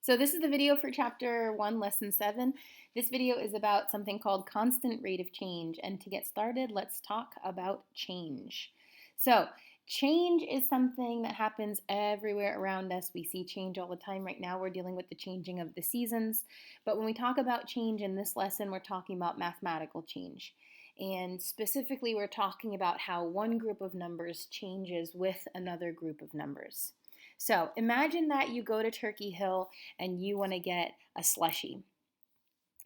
So this is the video for chapter 1, lesson 7. This video is about something called constant rate of change. And to get started, let's talk about change. So change is something that happens everywhere around us. We see change all the time. Right now we're dealing with the changing of the seasons. But when we talk about change in this lesson, we're talking about mathematical change. And specifically, we're talking about how one group of numbers changes with another group of numbers. So imagine that you go to Turkey Hill and you want to get a slushie.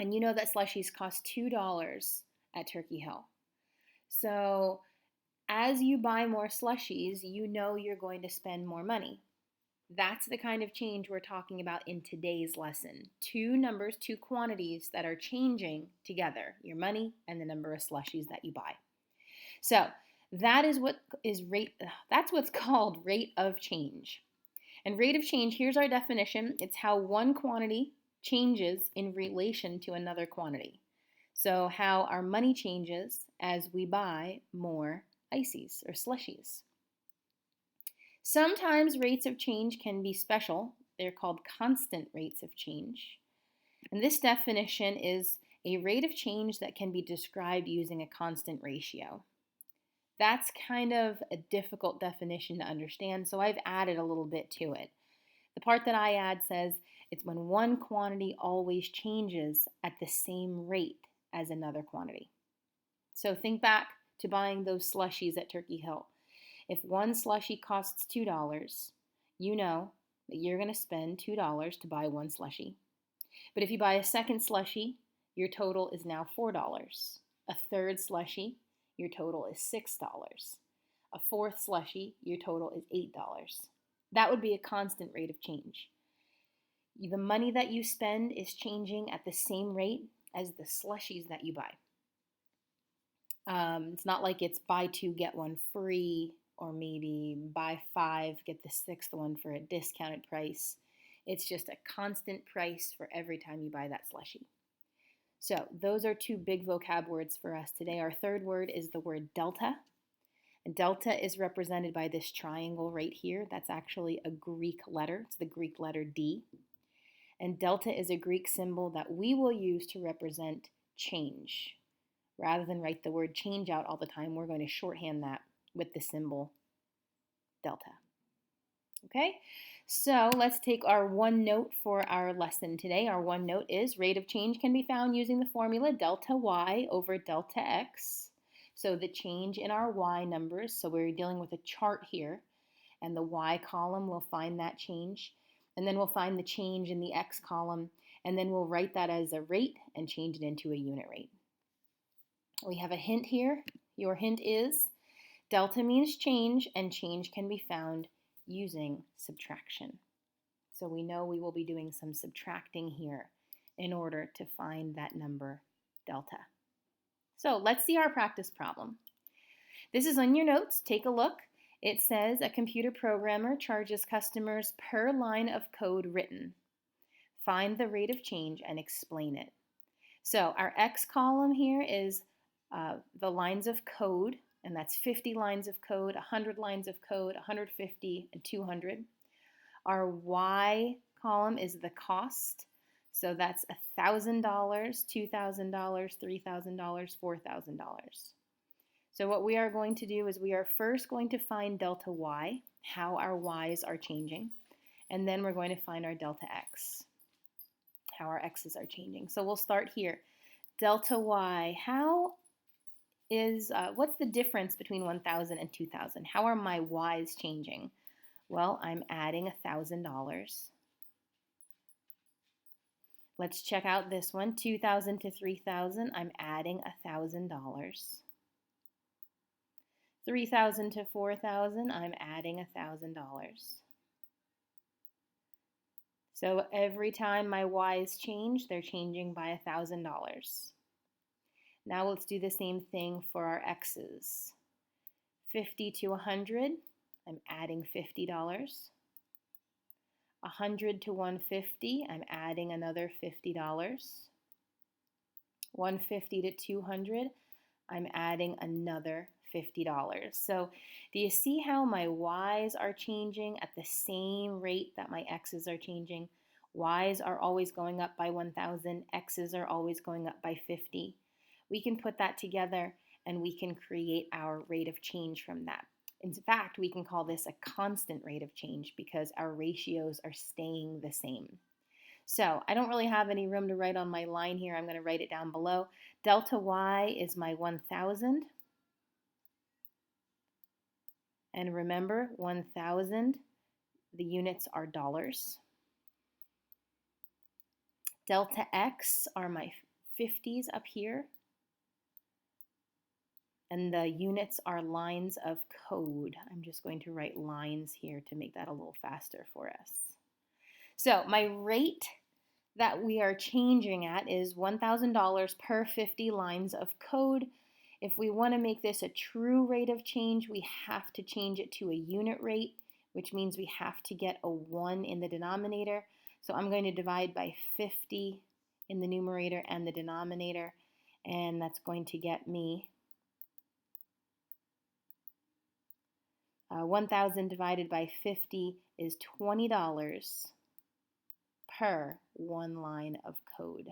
And you know that slushies cost $2 at Turkey Hill. So as you buy more slushies, you know you're going to spend more money. That's the kind of change we're talking about in today's lesson. Two numbers, two quantities that are changing together, your money and the number of slushies that you buy. So that is what is that's what's called rate of change. And rate of change, here's our definition. It's how one quantity changes in relation to another quantity. So how our money changes as we buy more ices or slushies. Sometimes rates of change can be special. They're called constant rates of change. And this definition is a rate of change that can be described using a constant ratio. That's kind of a difficult definition to understand, so I've added a little bit to it. The part that I add says it's when one quantity always changes at the same rate as another quantity. So think back to buying those slushies at Turkey Hill. If one slushie costs $2, you know that you're going to spend $2 to buy one slushie. But if you buy a second slushie, your total is now $4. A third slushie, your total is $6. A fourth slushie, your total is $8. That would be a constant rate of change. The money that you spend is changing at the same rate as the slushies that you buy. It's not like it's buy two, get one free, or maybe buy five, get the sixth one for a discounted price. It's just a constant price for every time you buy that slushie. So those are two big vocab words for us today. Our third word is the word delta. And delta is represented by this triangle right here. That's actually a Greek letter. It's the Greek letter D. And delta is a Greek symbol that we will use to represent change. Rather than write the word change out all the time, we're going to shorthand that with the symbol delta. Okay, so let's take our one note for our lesson today. Our one note is rate of change can be found using the formula delta y over delta x. So the change in our y numbers, so we're dealing with a chart here, and the y column will find that change, and then we'll find the change in the x column, and then we'll write that as a rate and change it into a unit rate. We have a hint here. Your hint is delta means change, and change can be found using subtraction. So we know we will be doing some subtracting here in order to find that number delta. So let's see our practice problem. This is on your notes. Take a look. It says a computer programmer charges customers per line of code written. Find the rate of change and explain it. So our X column here is the lines of code, and that's 50 lines of code, 100 lines of code, 150, and 200. Our Y column is the cost. So that's $1,000, $2,000, $3,000, $4,000. So what we are going to do is we are first going to find delta Y, how our Y's are changing, and then we're going to find our delta X, how our X's are changing. So we'll start here. Delta Y, what's the difference between 1,000 and 2,000? How are my Y's changing? Well, I'm adding $1,000. Let's check out this one, 2,000 to 3,000. I'm adding $1,000. 3,000 to 4,000. I'm adding $1,000. So every time my Y's change, they're changing by $1,000. Now let's do the same thing for our X's. 50 to 100, I'm adding $50. 100 to 150, I'm adding another $50. 150 to 200, I'm adding another $50. So do you see how my Y's are changing at the same rate that my X's are changing? Y's are always going up by 1,000. X's are always going up by 50. We can put that together and we can create our rate of change from that. In fact, we can call this a constant rate of change because our ratios are staying the same. So I don't really have any room to write on my line here. I'm going to write it down below. Delta Y is my 1,000. And remember, 1,000, the units are dollars. Delta X are my 50s up here. And the units are lines of code. I'm just going to write lines here to make that a little faster for us. So my rate that we are changing at is $1,000 per 50 lines of code. If we want to make this a true rate of change, we have to change it to a unit rate, which means we have to get a 1 in the denominator. So I'm going to divide by 50 in the numerator and the denominator, and that's going to get me 1,000 divided by 50 is $20 per 1 line of code.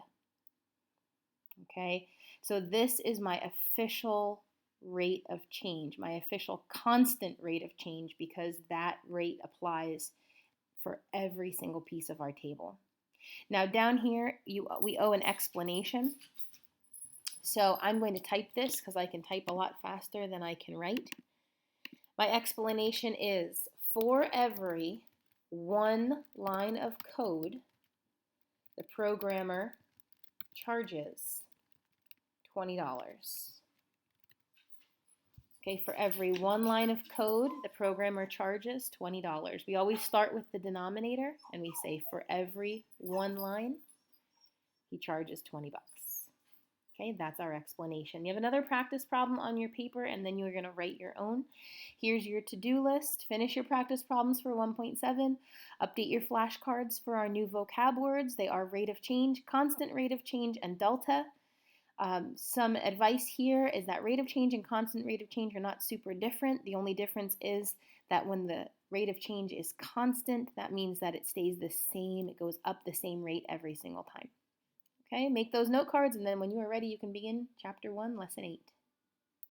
Okay, so this is my official rate of change, my official constant rate of change, because that rate applies for every single piece of our table. Now down here, we owe an explanation. So I'm going to type this because I can type a lot faster than I can write. My explanation is, for every 1 line of code, the programmer charges $20. Okay, for every 1 line of code, the programmer charges $20. We always start with the denominator and we say for every 1 line, he charges 20 bucks. Okay, that's our explanation. You have another practice problem on your paper and then you're going to write your own. Here's your to-do list. Finish your practice problems for 1.7. Update your flashcards for our new vocab words. They are rate of change, constant rate of change, and delta. Some advice here is that rate of change and constant rate of change are not super different. The only difference is that when the rate of change is constant, that means that it stays the same. It goes up the same rate every single time. Okay, make those note cards, and then when you are ready, you can begin Chapter 1, Lesson 8.